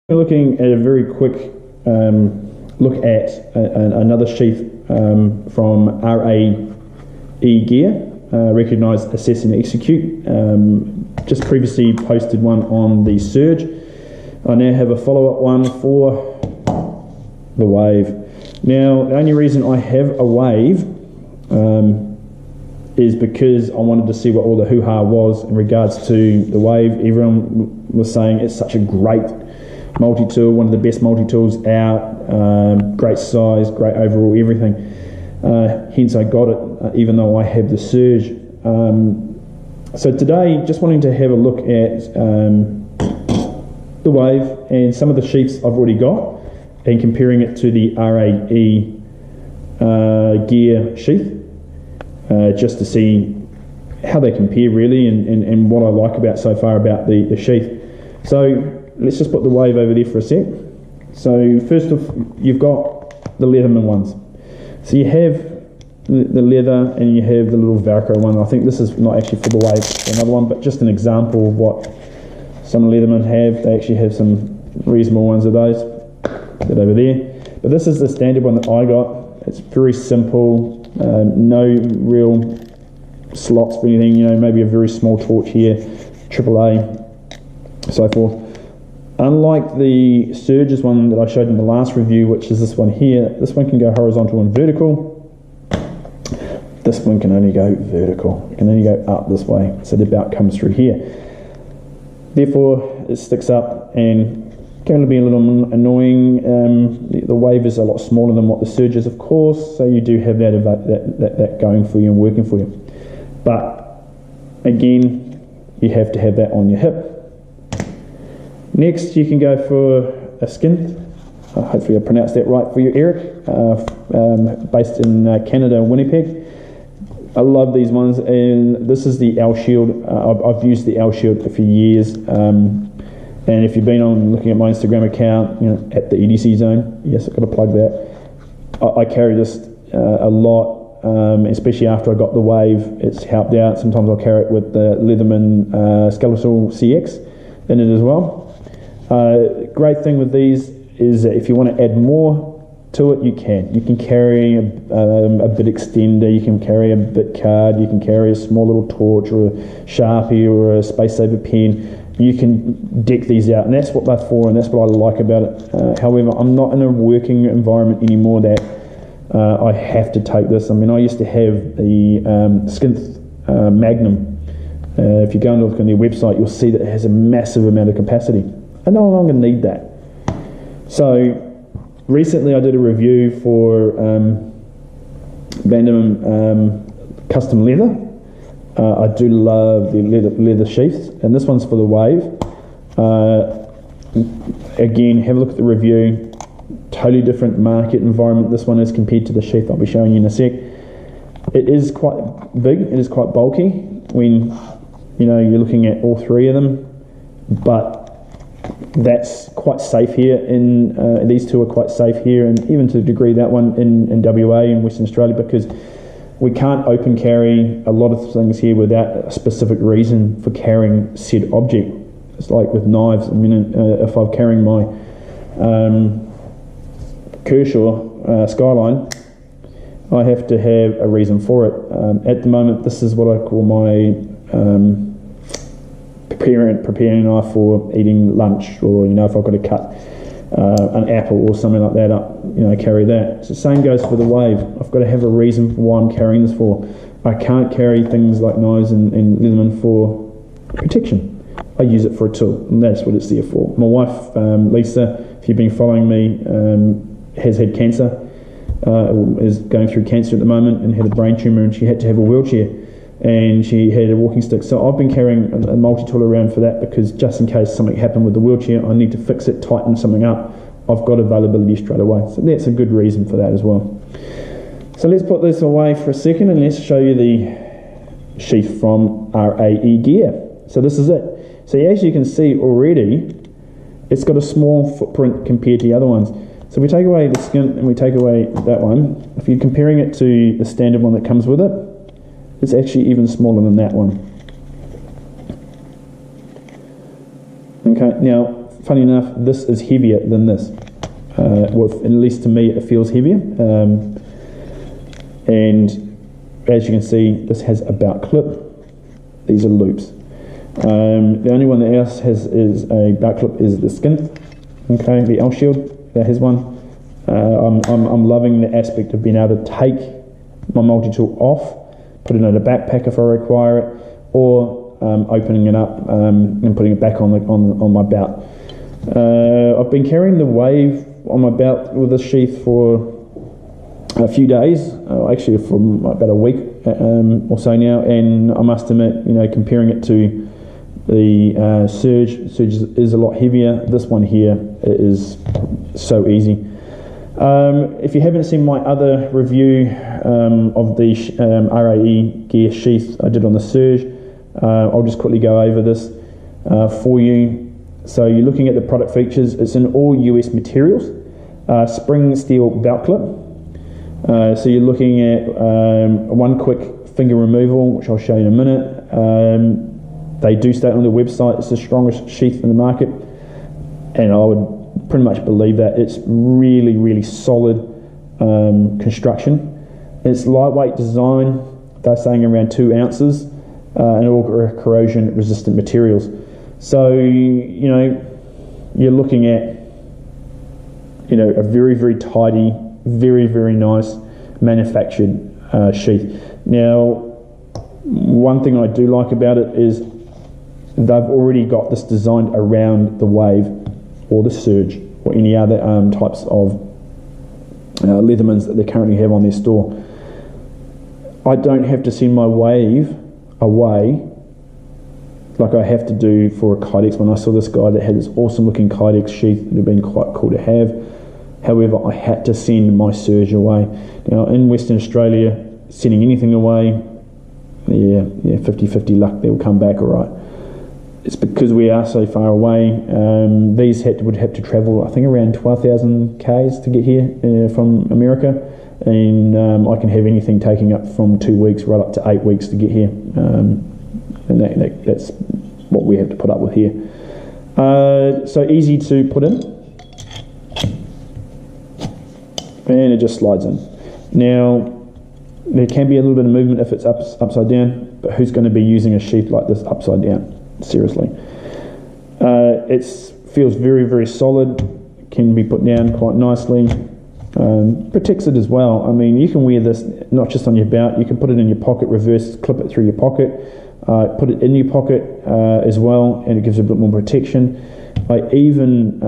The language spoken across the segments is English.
We're looking at a very quick look at another sheath from R.A.E Gear, Recognise, Assess and Execute. Just previously posted one on the Surge. I now have a follow-up one for the Wave. Now, the only reason I have a Wave is because I wanted to see what all the hoo-ha was in regards to the Wave. Everyone was saying it's such a great multi-tool, one of the best multi-tools out, great size, great overall everything. Hence I got it, even though I have the Surge. So today, just wanting to have a look at the Wave and some of the sheaths I've already got and comparing it to the R.A.E Gear sheath, just to see how they compare really and what I like about so far about the sheath. So let's just put the Wave over there for a sec. So first off, you've got the Leatherman ones. So you have the leather and you have the little Velcro one. I think this is not actually for the Wave, it's another one, but just an example of what some Leatherman have. They actually have some reasonable ones of those. Get over there. But this is the standard one that I got. It's very simple, no real slots for anything, you know, maybe a very small torch here, AAA, so forth. Unlike the Surge's one that I showed in the last review, which is this one here, this one can go horizontal and vertical. This one can only go vertical. It can only go up this way, so the belt comes through here. Therefore, it sticks up and can be a little annoying. The Wave is a lot smaller than what the Surge is, of course, so you do have that going for you and working for you. But again, you have to have that on your hip. Next, you can go for a skin. Hopefully I pronounced that right for you, Eric, based in Canada, Winnipeg. I love these ones, and this is the L Shield. I've used the L Shield for years, and if you've been on looking at my Instagram account, you know, at the EDC zone, yes, I've got to plug that. I carry this a lot, especially after I got the Wave. It's helped out. Sometimes I'll carry it with the Leatherman Skeletal CX in it as well. Great thing with these is that if you want to add more to it, you can. You can carry a bit extender, you can carry a bit card, you can carry a small little torch or a Sharpie or a Space Saver pen. You can deck these out, and that's what they're for, and that's what I like about it. However, I'm not in a working environment anymore that I have to take this. I mean, I used to have the Skinth Magnum. If you go and look on their website, you'll see that it has a massive amount of capacity. I no longer need that. So recently I did a review for Leatherman Custom Leather. I do love the leather sheaths, and this one's for the Wave. Again, have a look at the review. Totally different market environment this one is compared to the sheath I'll be showing you in a sec. It is quite big, it is quite bulky when you know you're looking at all three of them, but that's quite safe here. In these two are quite safe here, and even to the degree that one in WA in Western Australia, because we can't open carry a lot of things here without a specific reason for carrying said object. It's like with knives. I mean, if I'm carrying my Kershaw Skyline, I have to have a reason for it. At the moment, this is what I call my preparing a knife for eating lunch, or you know, if I've got to cut an apple or something like that up, you know, carry that. So the same goes for the Wave. I've got to have a reason for why I'm carrying this for. I can't carry things like knives and Leatherman for protection. I use it for a tool, and that's what it's there for. My wife, Lisa, if you've been following me, has had cancer, is going through cancer at the moment, and had a brain tumour, and she had to have a wheelchair, and she had a walking stick. So I've been carrying a multi-tool around for that, because just in case something happened with the wheelchair, I need to fix it, tighten something up, I've got availability straight away. So that's a good reason for that as well. So let's put this away for a second, and let's show you the sheath from R.A.E Gear. So this is it. So as you can see already, it's got a small footprint compared to the other ones. So we take away the skin and we take away that one. If you're comparing it to the standard one that comes with it, it's actually even smaller than that one. Okay, now funny enough, this is heavier than this. Well, at least to me, it feels heavier. And as you can see, this has a belt clip. These are loops. The only one that else has is a belt clip is the skin. Okay, the L Shield, that has one. I'm loving the aspect of being able to take my multi-tool off, put it in a backpack if I require it, or opening it up and putting it back on my belt. I've been carrying the Wave on my belt with this sheath for a few days, actually for about a week or so now, and I must admit, you know, comparing it to the Surge is a lot heavier. This one here is so easy. If you haven't seen my other review of the R.A.E Gear Sheath I did on the Surge, I'll just quickly go over this for you. So you're looking at the product features. It's in all US materials, spring steel belt clip. So you're looking at one quick finger removal, which I'll show you in a minute. They do state on the website it's the strongest sheath in the market, and I would pretty much believe that. It's really, really solid construction. It's lightweight design. They're saying around 2 ounces, and all corrosion resistant materials. So, you know, you're looking at, you know, a very, very tidy, very, very nice manufactured sheath. Now, one thing I do like about it is they've already got this designed around the Wave or the Surge or any other types of Leathermans that they currently have on their store. I don't have to send my Wave away like I have to do for a Kydex. When I saw this guy that had this awesome looking Kydex sheath, it would have been quite cool to have. However, I had to send my Surge away. Now in Western Australia, sending anything away, yeah, 50-50 luck they will come back all right. It's because we are so far away. These would have to travel, I think, around 12,000 k's to get here from America, and I can have anything taking up from 2 weeks right up to 8 weeks to get here, and that's what we have to put up with here. So easy to put in, and it just slides in. Now, there can be a little bit of movement if it's upside down, but who's going to be using a sheath like this upside down? Seriously. It feels very, very solid, can be put down quite nicely, protects it as well. I mean, you can wear this not just on your belt, you can put it in your pocket, reverse clip it through your pocket, put it in your pocket as well, and it gives a bit more protection. I even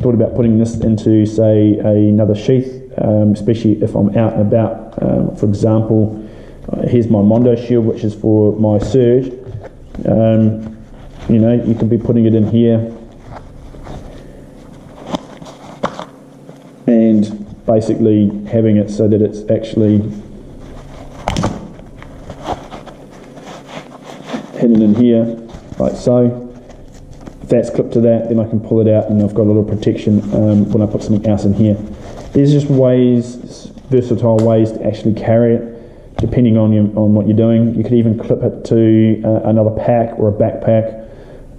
thought about putting this into, say, another sheath, especially if I'm out and about. For example, here's my Mondo shield, which is for my Surge. You know, you could be putting it in here and basically having it so that it's actually hidden in here, like so. If that's clipped to that, then I can pull it out and I've got a little protection when I put something else in here. There's just ways, versatile ways to actually carry it, depending on what you're doing. You could even clip it to another pack or a backpack.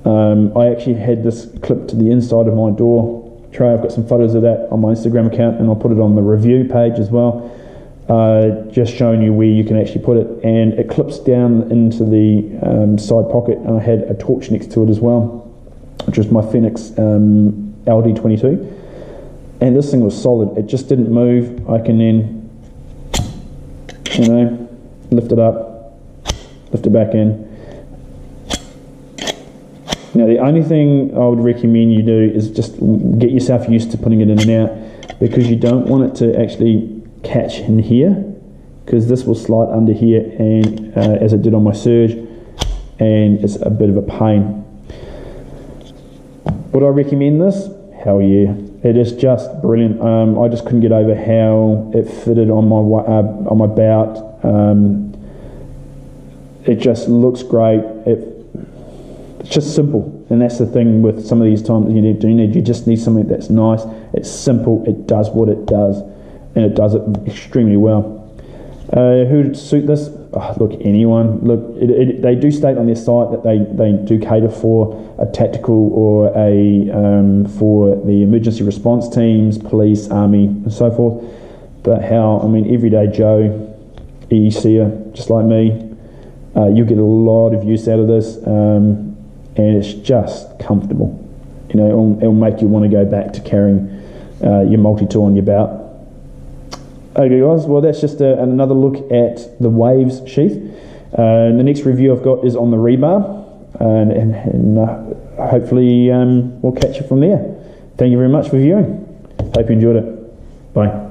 I actually had this clipped to the inside of my door tray. I've got some photos of that on my Instagram account, and I'll put it on the review page as well, just showing you where you can actually put it, and it clips down into the side pocket, and I had a torch next to it as well, which was my Phoenix LD22, and this thing was solid. It just didn't move. I can then, you know, lift it up, lift it back in. Now, the only thing I would recommend you do is just get yourself used to putting it in and out, because you don't want it to actually catch in here, because this will slide under here, and as it did on my Surge, and it's a bit of a pain. Would I recommend this? Hell yeah. It is just brilliant. I just couldn't get over how it fitted on my belt. It just looks great. It's just simple, and that's the thing with some of these times you just need something that's nice. It's simple. It does what it does, and it does it extremely well. Who would suit this? look, anyone. Look, they do state on their site that they do cater for a tactical or a for the emergency response teams, police, army, and so forth. But everyday Joe, EECer, just like me, you'll get a lot of use out of this, and it's just comfortable. It'll make you want to go back to carrying your multi-tool on your belt. Okay guys, well that's just another look at the Waves sheath. The next review I've got is on the rebar, and hopefully we'll catch you from there. Thank you very much for viewing. Hope you enjoyed it. Bye.